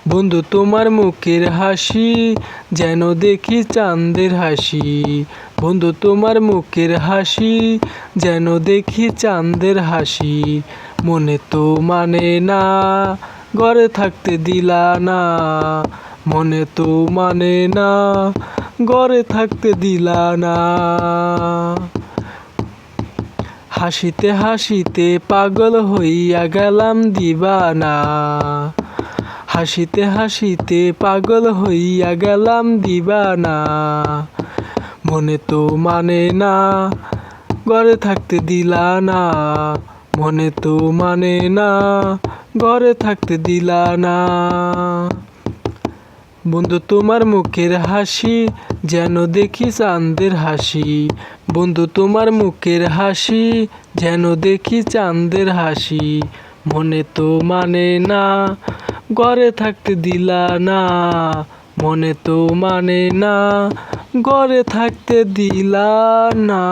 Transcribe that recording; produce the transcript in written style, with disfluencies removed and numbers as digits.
বন্ধু তোমার মুখের হাসি যেন দেখি চাঁদের হাসি। বন্ধু তোমার মুখের হাসি যেন দেখি চাঁদের হাসি। মনে তো মানে না, ঘরে থাকতে দিলা না। মনে তো মানে না, ঘরে থাকতে দিলা না। হাসিতে হাসিতে পাগল হইয়া গেলাম দিবানা। হাসিতে হাসিতে পাগল হইয়া গেলাম দিবানা। মনে তো মানে না, ঘরে থাকতে দিলা না। মনে তো মানে না, ঘরে থাকতে দিলা না। বন্ধু তোমার মুখের হাসি যেন দেখি চাঁদের হাসি। বন্ধু তোমার মুখের হাসি যেন দেখি চাঁদের হাসি। মনে তো মানে না, ঘরে থাকতে দিলা না। মনে তো মানে না, ঘরে থাকতে দিলা না।